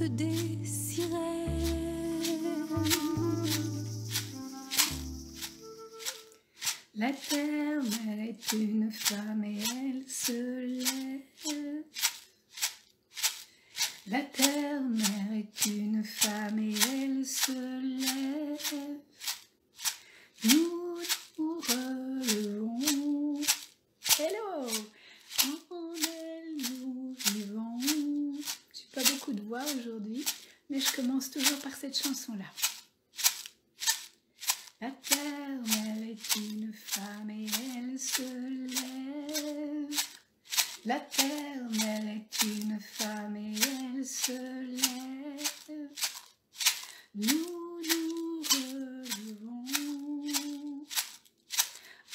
chante des sirènes. La terre-mère est une femme et elle se lève. La terre-mère est une femme et elle se lève. Nous nous relevons. Hello! En elle nous vivons. J'ai pas beaucoup de voix aujourd'hui, mais je commence toujours par cette chanson-là. La terre-mère est une femme et elle se lève. La terre-mère est une femme et elle se lève. Nous nous relevons.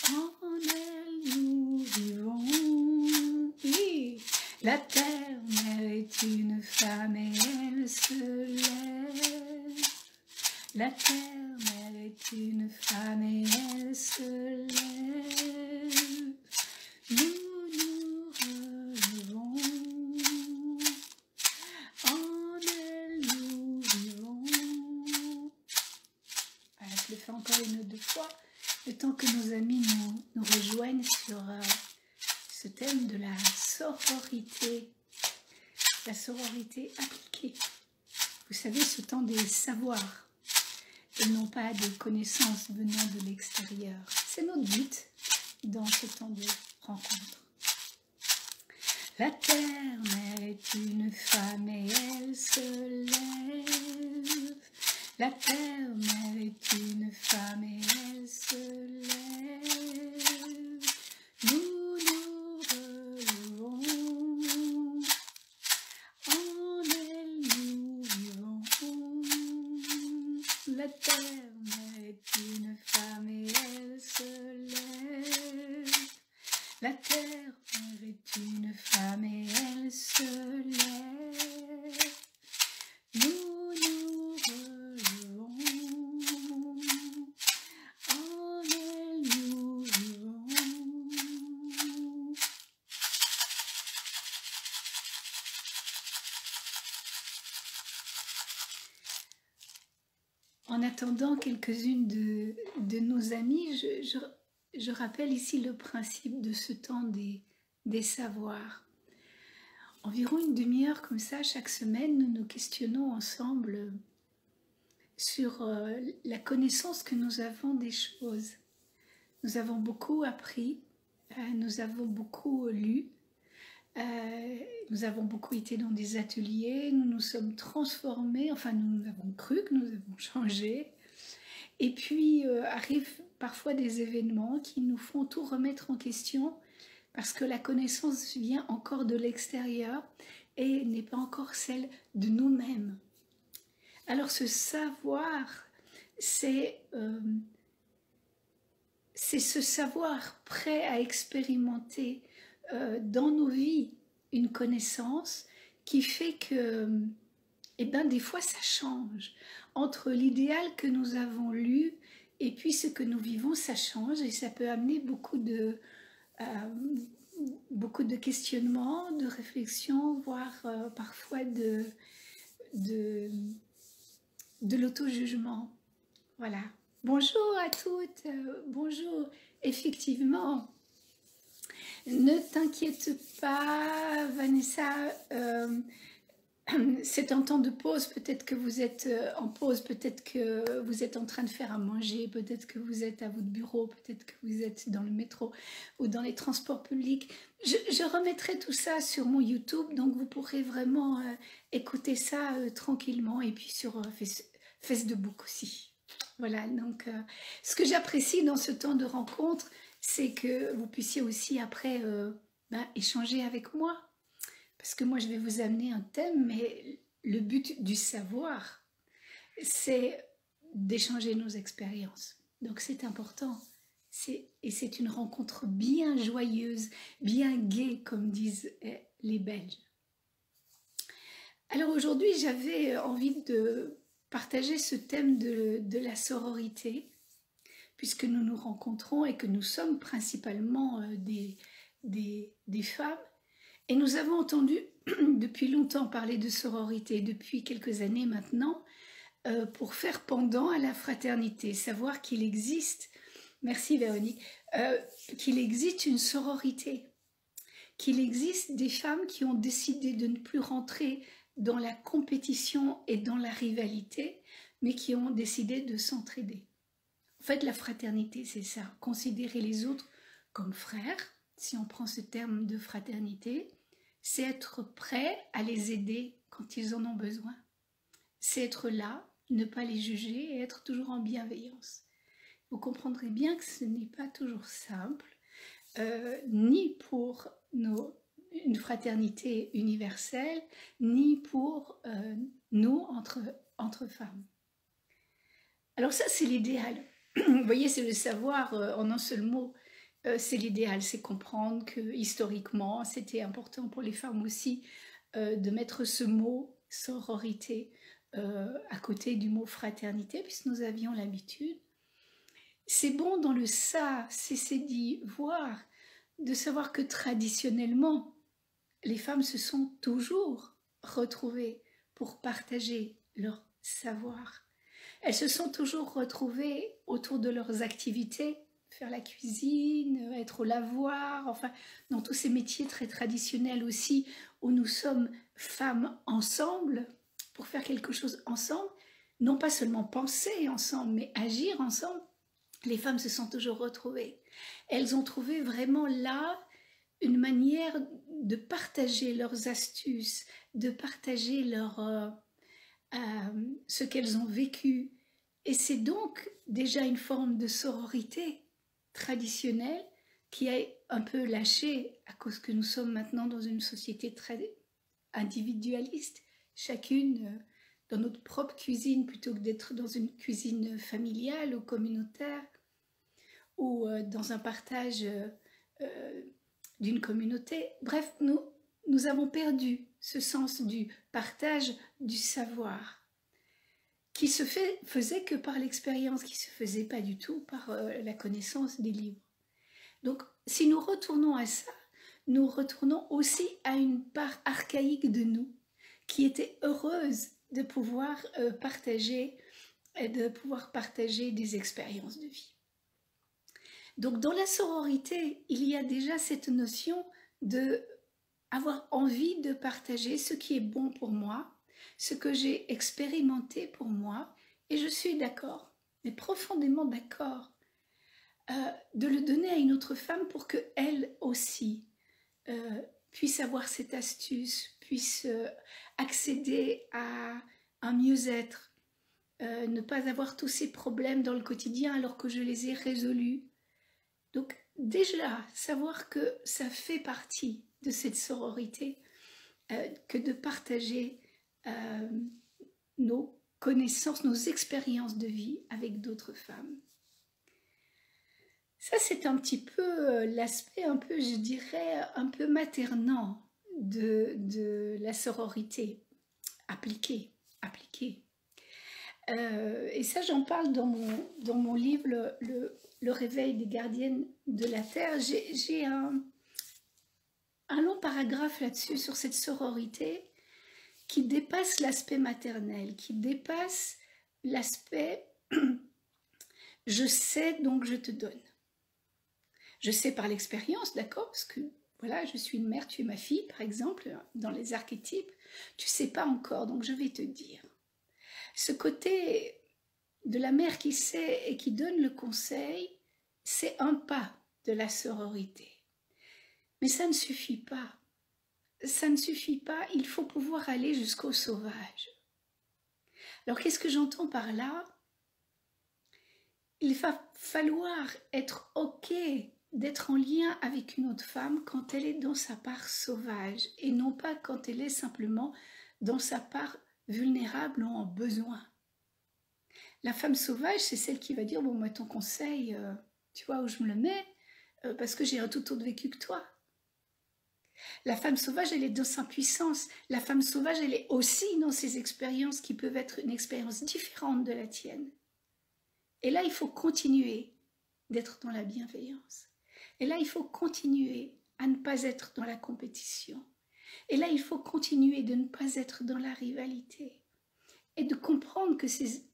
En elle nous vivons. Oui. La terre-mère est une femme et elle se lève. La terre-mère est une femme et elle se lève. Nous nous relevons. En elle nous vivons. Voilà, je le fais encore une ou deux fois, le temps que nos amis nous rejoignent sur ce thème de la sororité appliquée. Vous savez, ce temps des savoirs et non pas des connaissances venant de l'extérieur. C'est notre but dans ce temps de rencontre. La terre-mère est une femme et elle se lève. La terre-mère est une femme et elle se lève. Nous nous relevons. En elle nous vivons. La terre-mère est une femme et elle se lève. La terre-mère est une femme et elle se lève. Nous nous relevons. En elle nous vivons. En attendant quelques-unes de nos amis, je rappelle ici le principe de ce temps des savoirs. Environ une demi-heure comme ça, chaque semaine, nous nous questionnons ensemble sur la connaissance que nous avons des choses. Nous avons beaucoup appris, nous avons beaucoup lu, nous avons beaucoup été dans des ateliers, nous nous sommes transformés, enfin nous avons cru que nous avons changé. Et puis arrivent parfois des événements qui nous font tout remettre en question parce que la connaissance vient encore de l'extérieur et n'est pas encore celle de nous-mêmes. Alors ce savoir, c'est ce savoir prêt à expérimenter dans nos vies une connaissance qui fait que, des fois ça change. Entre l'idéal que nous avons lu et puis ce que nous vivons, ça change et ça peut amener beaucoup de questionnements, de réflexions, voire parfois de l'auto-jugement. Voilà. Bonjour à toutes, bonjour. Effectivement, ne t'inquiète pas, Vanessa, c'est un temps de pause, peut-être que vous êtes en pause, peut-être que vous êtes en train de faire à manger, peut-être que vous êtes à votre bureau, peut-être que vous êtes dans le métro ou dans les transports publics. Je remettrai tout ça sur mon YouTube, donc vous pourrez vraiment écouter ça tranquillement et puis sur Facebook aussi. Voilà, donc ce que j'apprécie dans ce temps de rencontre, c'est que vous puissiez aussi après échanger avec moi. Parce que moi, je vais vous amener un thème, mais le but du savoir, c'est d'échanger nos expériences. Donc c'est important. Et c'est une rencontre bien joyeuse, bien gaie, comme disent les Belges. Alors aujourd'hui, j'avais envie de partager ce thème de la sororité, puisque nous nous rencontrons et que nous sommes principalement des femmes. Et nous avons entendu depuis longtemps parler de sororité, depuis quelques années maintenant, pour faire pendant à la fraternité, savoir qu'il existe, merci Véronique, qu'il existe une sororité, qu'il existe des femmes qui ont décidé de ne plus rentrer dans la compétition et dans la rivalité, mais qui ont décidé de s'entraider. En fait, la fraternité, c'est ça, considérer les autres comme frères, si on prend ce terme de fraternité, c'est être prêt à les aider quand ils en ont besoin. C'est être là, ne pas les juger et être toujours en bienveillance. Vous comprendrez bien que ce n'est pas toujours simple, ni pour une fraternité universelle, ni pour nous entre femmes. Alors ça, c'est l'idéal. Vous voyez, c'est le savoir en un seul mot. C'est l'idéal, c'est comprendre que historiquement, c'était important pour les femmes aussi de mettre ce mot sororité à côté du mot fraternité, puisque nous avions l'habitude. C'est bon dans le ça, c'est d'y voir, de savoir que traditionnellement, les femmes se sont toujours retrouvées pour partager leur savoir. Elles se sont toujours retrouvées autour de leurs activités, faire la cuisine, être au lavoir, enfin, dans tous ces métiers très traditionnels aussi, où nous sommes femmes ensemble, pour faire quelque chose ensemble, non pas seulement penser ensemble, mais agir ensemble. Les femmes se sont toujours retrouvées. Elles ont trouvé vraiment là une manière de partager leurs astuces, de partager ce qu'elles ont vécu. Et c'est donc déjà une forme de sororité traditionnelle qui a un peu lâché à cause que nous sommes maintenant dans une société très individualiste, chacune dans notre propre cuisine plutôt que d'être dans une cuisine familiale ou communautaire ou dans un partage d'une communauté. Bref, nous avons perdu ce sens du partage du savoir qui se faisait que par l'expérience, qui ne se faisait pas du tout par la connaissance des livres. Donc, si nous retournons à ça, nous retournons aussi à une part archaïque de nous, qui était heureuse de pouvoir partager des expériences de vie. Donc, dans la sororité, il y a déjà cette notion d'avoir envie de partager ce qui est bon pour moi, ce que j'ai expérimenté pour moi, et je suis d'accord, mais profondément d'accord, de le donner à une autre femme pour qu'elle aussi puisse avoir cette astuce, puisse accéder à un mieux-être, ne pas avoir tous ces problèmes dans le quotidien alors que je les ai résolus. Donc déjà, savoir que ça fait partie de cette sororité, que de partager nos connaissances, nos expériences de vie avec d'autres femmes. Ça, c'est un petit peu l'aspect un peu, je dirais, un peu maternant de la sororité appliquée. Et ça, j'en parle dans mon livre, le réveil des gardiennes de la Terre. J'ai un long paragraphe là-dessus, sur cette sororité, qui dépasse l'aspect maternel, qui dépasse l'aspect « je sais, donc je te donne ». Je sais par l'expérience, d'accord, parce que voilà, je suis une mère, tu es ma fille, par exemple, dans les archétypes, tu ne sais pas encore, donc je vais te dire. Ce côté de la mère qui sait et qui donne le conseil, c'est un pas de la sororité. Mais ça ne suffit pas. Ça ne suffit pas, il faut pouvoir aller jusqu'au sauvage. Alors qu'est-ce que j'entends par là? Il va falloir être OK d'être en lien avec une autre femme quand elle est dans sa part sauvage et non pas quand elle est simplement dans sa part vulnérable ou en besoin. La femme sauvage, c'est celle qui va dire « bon, moi, ton conseil, tu vois où je me le mets, parce que j'ai un tout autre vécu que toi ». La femme sauvage, elle est dans sa puissance. La femme sauvage, elle est aussi dans ses expériences qui peuvent être une expérience différente de la tienne. Et là, il faut continuer d'être dans la bienveillance. Et là, il faut continuer à ne pas être dans la compétition. Et là, il faut continuer de ne pas être dans la rivalité et de comprendre que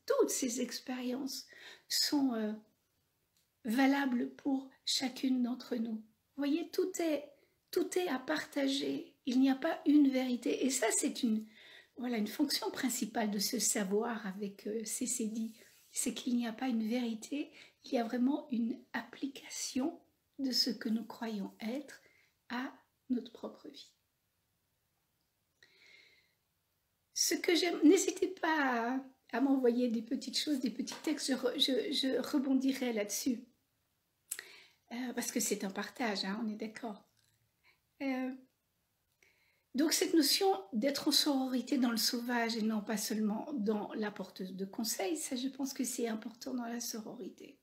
toutes ces expériences sont valables pour chacune d'entre nous. Vous voyez, tout est à partager. Il n'y a pas une vérité. Et ça, c'est une fonction principale de ce savoir avec CCD. C'est qu'il n'y a pas une vérité, il y a vraiment une application de ce que nous croyons être à notre propre vie. Ce que j'aime, n'hésitez pas à m'envoyer des petites choses, des petits textes, je rebondirai là-dessus. Parce que c'est un partage, hein, on est d'accord. Donc cette notion d'être en sororité dans le sauvage et non pas seulement dans la porteuse de conseils, ça je pense que c'est important dans la sororité.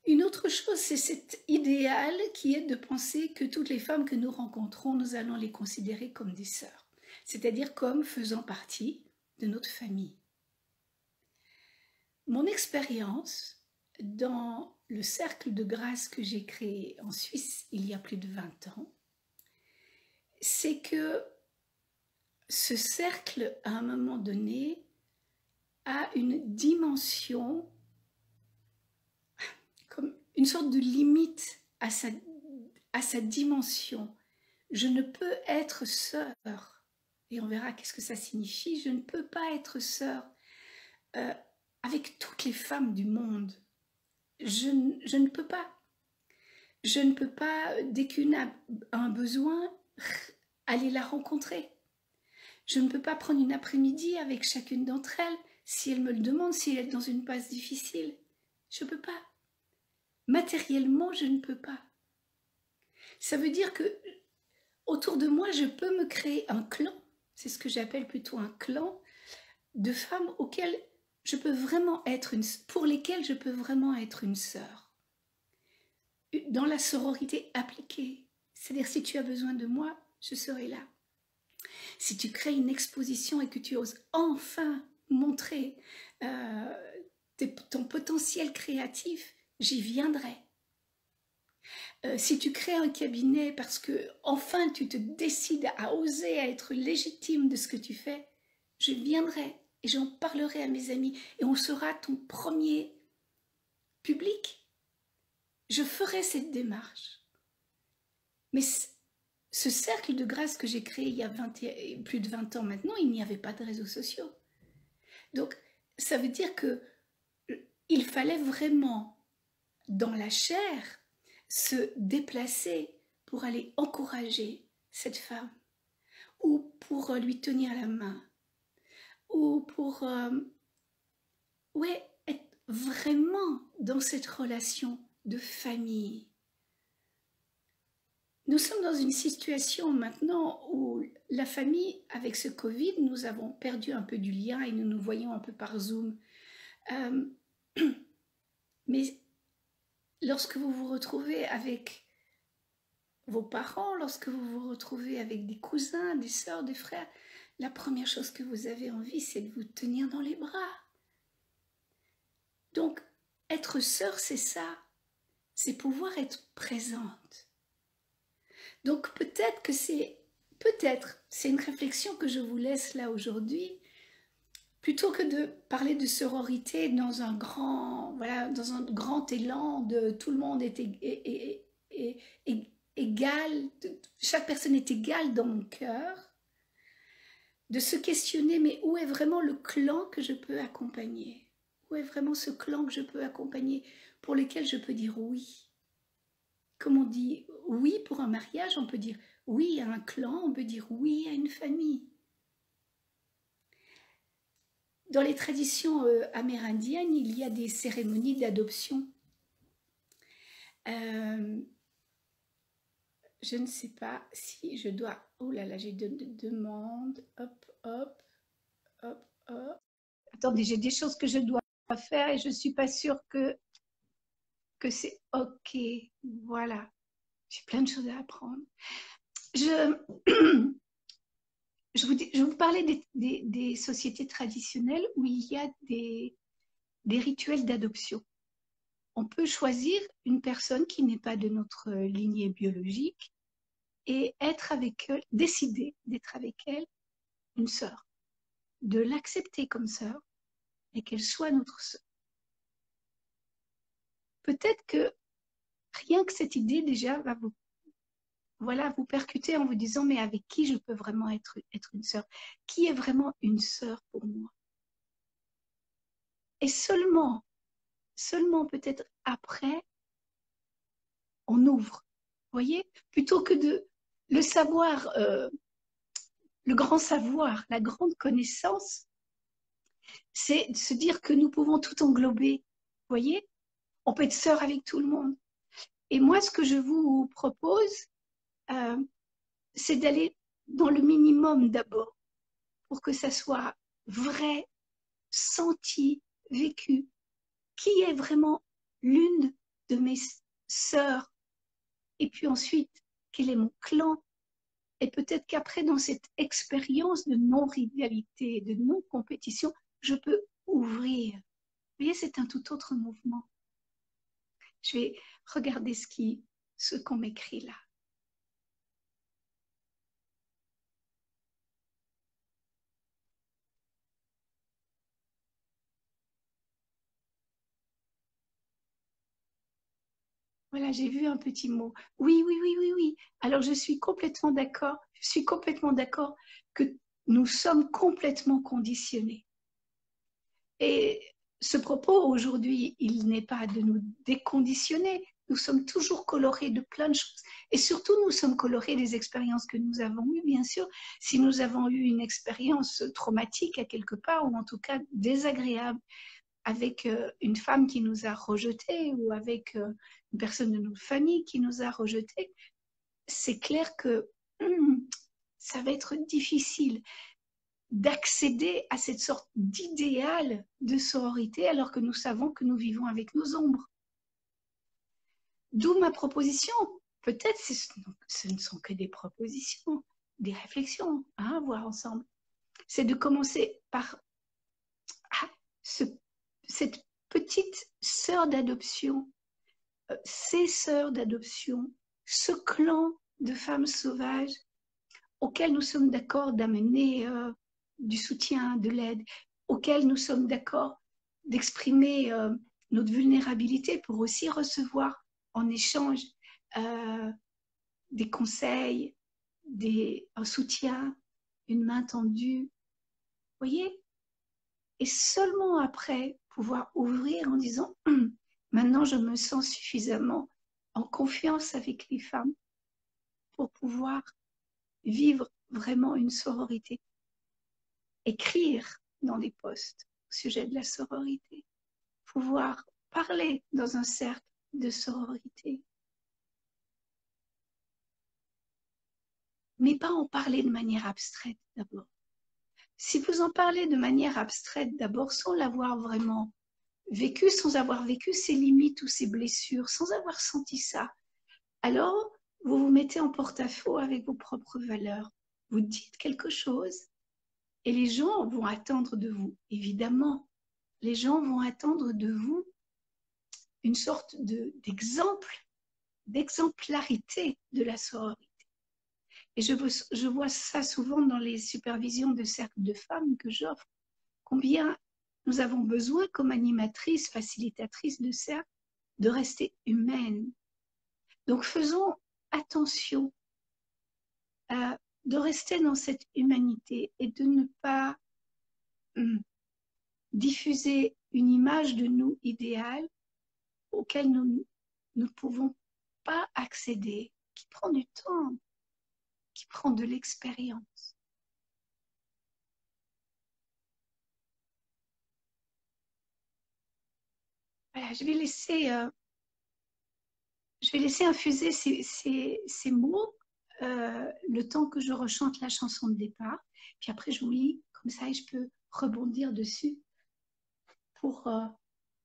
Une autre chose, c'est cet idéal qui est de penser que toutes les femmes que nous rencontrons, nous allons les considérer comme des sœurs, c'est-à-dire comme faisant partie de notre famille. Mon expérience dans le cercle de grâce que j'ai créé en Suisse il y a plus de 20 ans, c'est que ce cercle, à un moment donné, a une dimension, comme une sorte de limite à sa dimension. Je ne peux être sœur, et on verra qu'est-ce que ça signifie, je ne peux pas être sœur avec toutes les femmes du monde. Je ne peux pas. Je ne peux pas, dès qu'une a un besoin, aller la rencontrer. Je ne peux pas prendre une après-midi avec chacune d'entre elles si elle me le demande, si elle est dans une passe difficile. Je ne peux pas. Matériellement, je ne peux pas. Ça veut dire que autour de moi, je peux me créer un clan, c'est ce que j'appelle plutôt un clan, de femmes auxquelles je peux vraiment être pour lesquelles je peux vraiment être une sœur. Dans la sororité appliquée, c'est-à-dire si tu as besoin de moi, je serai là. Si tu crées une exposition et que tu oses enfin montrer ton potentiel créatif, j'y viendrai. Si tu crées un cabinet parce que enfin tu te décides à oser, à être légitime de ce que tu fais, je viendrai et j'en parlerai à mes amis et on sera ton premier public. Je ferai cette démarche. Mais ce cercle de grâce que j'ai créé il y a plus de 20 ans maintenant, il n'y avait pas de réseaux sociaux. Donc, ça veut dire qu'il fallait vraiment, dans la chair, se déplacer pour aller encourager cette femme, ou pour lui tenir la main, ou pour être vraiment dans cette relation de famille. Nous sommes dans une situation maintenant où la famille, avec ce Covid, nous avons perdu un peu du lien et nous nous voyons un peu par Zoom. Mais lorsque vous vous retrouvez avec vos parents, lorsque vous vous retrouvez avec des cousins, des sœurs, des frères, la première chose que vous avez envie, c'est de vous tenir dans les bras. Donc, être sœur, c'est ça. C'est pouvoir être présente. Donc peut-être que c'est une réflexion que je vous laisse là aujourd'hui, plutôt que de parler de sororité dans un grand élan de tout le monde est égal, chaque personne est égale dans mon cœur, de se questionner, mais où est vraiment le clan que je peux accompagner? Où est vraiment ce clan que je peux accompagner, pour lequel je peux dire oui? Comme on dit oui pour un mariage, on peut dire oui à un clan, on peut dire oui à une famille. Dans les traditions amérindiennes, il y a des cérémonies d'adoption. Je ne sais pas si je dois... Oh là là, j'ai de demandes. Hop, hop, hop, hop. Attendez, j'ai des choses que je dois faire et je ne suis pas sûre que c'est OK. Voilà. J'ai plein de choses à apprendre. Je vous parlais des sociétés traditionnelles où il y a des rituels d'adoption. On peut choisir une personne qui n'est pas de notre lignée biologique et être avec elle, décider d'être avec elle une sœur, de l'accepter comme sœur et qu'elle soit notre sœur. Peut-être que rien que cette idée déjà va vous, voilà, vous percuter en vous disant mais avec qui je peux vraiment être une sœur? Qui est vraiment une sœur pour moi? Et seulement peut-être après, on ouvre. Vous voyez? Plutôt que de le savoir, le grand savoir, la grande connaissance, c'est de se dire que nous pouvons tout englober. Vous voyez? On peut être sœur avec tout le monde. Et moi, ce que je vous propose, euh, c'est d'aller dans le minimum d'abord, pour que ça soit vrai, senti, vécu. Qui est vraiment l'une de mes sœurs? Et puis ensuite, quel est mon clan? Et peut-être qu'après, dans cette expérience de non-rivalité, de non-compétition, je peux ouvrir. Vous voyez, c'est un tout autre mouvement. Je vais regarder ce qu'on m'écrit là. Voilà, j'ai vu un petit mot. Oui, oui, oui, oui, oui. Alors, je suis complètement d'accord. Je suis complètement d'accord que nous sommes complètement conditionnés. Et ce propos aujourd'hui, il n'est pas de nous déconditionner. Nous sommes toujours colorés de plein de choses. Et surtout, nous sommes colorés des expériences que nous avons eues, bien sûr. Si nous avons eu une expérience traumatique à quelque part, ou en tout cas désagréable, avec une femme qui nous a rejetés, ou avec une personne de notre famille qui nous a rejetés, c'est clair que ça va être difficile d'accéder à cette sorte d'idéal de sororité alors que nous savons que nous vivons avec nos ombres. D'où ma proposition. Peut-être ce ne sont que des propositions, des réflexions à avoir ensemble. C'est de commencer par cette petite sœur d'adoption, ces sœurs d'adoption, ce clan de femmes sauvages auquel nous sommes d'accord d'amener du soutien, de l'aide, auquel nous sommes d'accord d'exprimer notre vulnérabilité pour aussi recevoir en échange des conseils, un soutien, une main tendue. Vous voyez? Et seulement après pouvoir ouvrir en disant maintenant je me sens suffisamment en confiance avec les femmes pour pouvoir vivre vraiment une sororité. Écrire dans des posts au sujet de la sororité, pouvoir parler dans un cercle de sororité, mais pas en parler de manière abstraite d'abord. Si vous en parlez de manière abstraite d'abord, sans l'avoir vraiment vécu, sans avoir vécu ses limites ou ses blessures, sans avoir senti ça, alors vous vous mettez en porte-à-faux avec vos propres valeurs. Vous dites quelque chose et les gens vont attendre de vous, évidemment, les gens vont attendre de vous une sorte d'exemplarité de la sororité. Et je vois ça souvent dans les supervisions de cercles de femmes que j'offre, combien nous avons besoin comme animatrices, facilitatrices de cercles, de rester humaines. Donc faisons attention de rester dans cette humanité et de ne pas diffuser une image de nous idéale auquel nous ne pouvons pas accéder, qui prend du temps, qui prend de l'expérience. Voilà, je vais laisser infuser ces mots le temps que je rechante la chanson de départ. Puis après, je vous lis comme ça et je peux rebondir dessus pour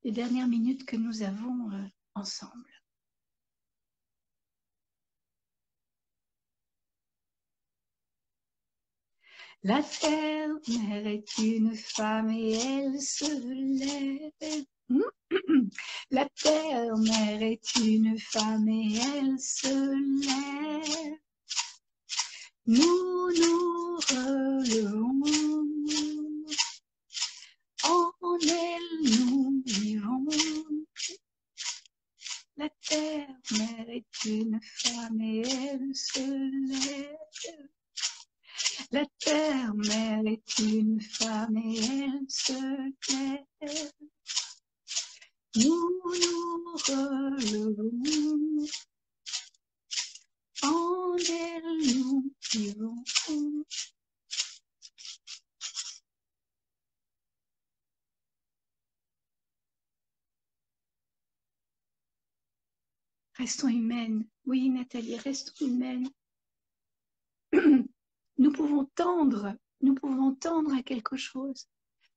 les dernières minutes que nous avons ensemble. La terre-mère est une femme et elle se lève. La terre-mère est une femme et elle se lève. femme et elle se lève. La terre-mère est une femme et elle se lève. Nous nous relevons, en elle nous vivons. Restons humaines. Oui, Nathalie, restons humaines. Nous pouvons tendre à quelque chose.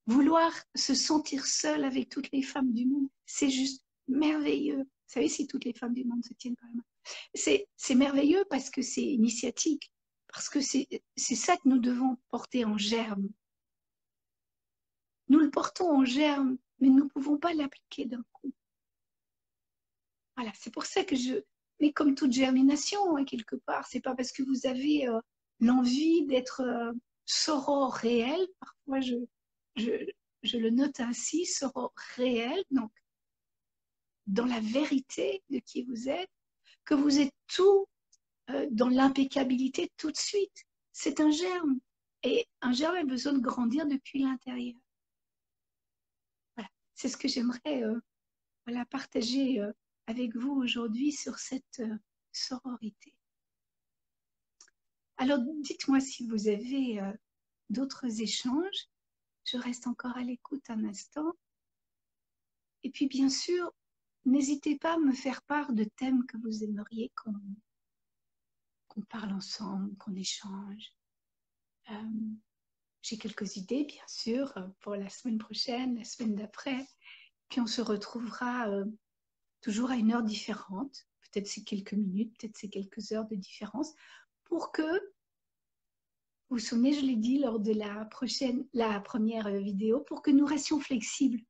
Vouloir se sentir seule avec toutes les femmes du monde, c'est juste merveilleux. Vous savez, si toutes les femmes du monde se tiennent par la main. C'est merveilleux parce que c'est initiatique, parce que c'est ça que nous devons porter en germe. Nous le portons en germe, mais nous ne pouvons pas l'appliquer d'un coup. Voilà, c'est pour ça que mais comme toute germination, hein, quelque part, c'est pas parce que vous avez l'envie d'être soror réel, parfois je le note ainsi, soror réel, donc dans la vérité de qui vous êtes, que vous êtes tout dans l'impeccabilité tout de suite. C'est un germe. Et un germe a besoin de grandir depuis l'intérieur. Voilà. C'est ce que j'aimerais voilà, partager avec vous aujourd'hui sur cette sororité. Alors, dites-moi si vous avez d'autres échanges. Je reste encore à l'écoute un instant. Et puis, bien sûr, n'hésitez pas à me faire part de thèmes que vous aimeriez qu'on parle ensemble, qu'on échange. J'ai quelques idées, bien sûr, pour la semaine prochaine, la semaine d'après. Puis on se retrouvera toujours à une heure différente. Peut-être c'est quelques minutes, peut-être c'est quelques heures de différence. Pour que, vous vous souvenez, je l'ai dit lors de la première vidéo, pour que nous restions flexibles.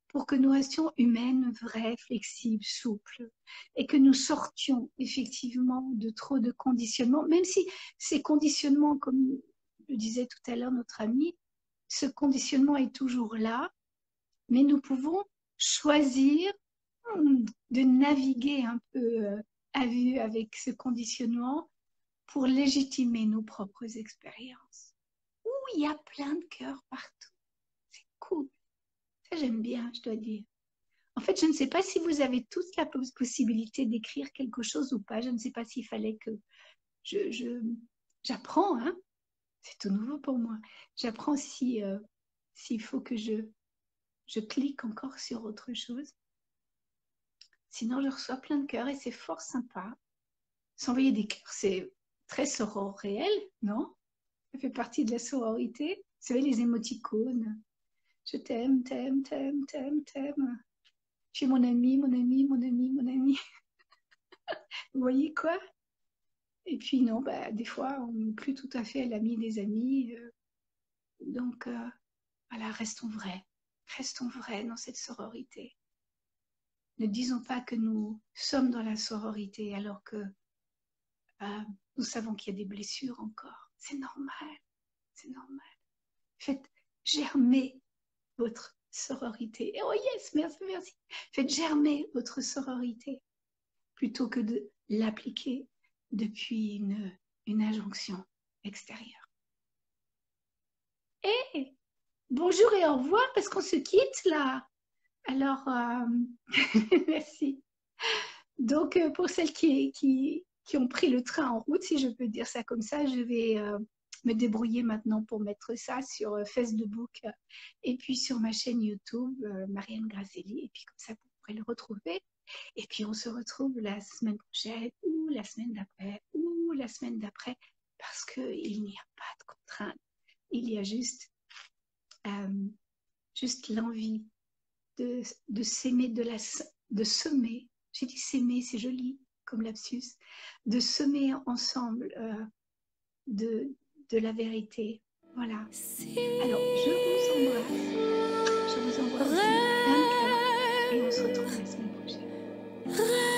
Pour que nous restions humaines, vraies, flexibles, souples. Et que nous sortions effectivement de trop de conditionnements. Même si ces conditionnements, comme le disait tout à l'heure notre ami, ce conditionnement est toujours là, mais nous pouvons choisir de naviguer un peu à vue avec ce conditionnement pour légitimer nos propres expériences. Ouh, il y a plein de cœurs partout. C'est cool. Ça, j'aime bien, je dois dire. En fait, je ne sais pas si vous avez tous la possibilité d'écrire quelque chose ou pas. Je ne sais pas s'il fallait que j'apprends, hein. C'est tout nouveau pour moi. J'apprends s'il faut que je clique encore sur autre chose. Sinon, je reçois plein de cœurs et c'est fort sympa. S'envoyer des cœurs, c'est très soror réel, non? Ça fait partie de la sororité. Vous savez, les émoticônes. Je t'aime, t'aime, t'aime, t'aime, t'aime. Tu es mon ami, mon ami, mon ami, mon ami. Vous voyez quoi? Et puis non, bah, des fois, on n'est plus tout à fait l'ami des amis. Donc, voilà, restons vrais. Restons vrais dans cette sororité. Ne disons pas que nous sommes dans la sororité alors que nous savons qu'il y a des blessures encore. C'est normal. C'est normal. Faites germer votre sororité. Oh yes, merci, merci. Faites germer votre sororité plutôt que de l'appliquer depuis une injonction extérieure. Et bonjour et au revoir parce qu'on se quitte là. Alors, merci. Donc, pour celles qui ont pris le train en route, si je peux dire ça comme ça, je vais me débrouiller maintenant pour mettre ça sur Facebook et puis sur ma chaîne YouTube, Marianne Grasselli. Et puis comme ça, vous pourrez le retrouver. Et puis, on se retrouve la semaine prochaine ou la semaine d'après ou la semaine d'après parce qu'il n'y a pas de contrainte. Il y a juste l'envie de s'aimer, de semer. J'ai dit s'aimer, c'est joli comme lapsus. De semer ensemble de la vérité. Voilà. Alors, je vous embrasse. Je vous envoie aussi plein de cœur et on se retrouve la semaine prochaine.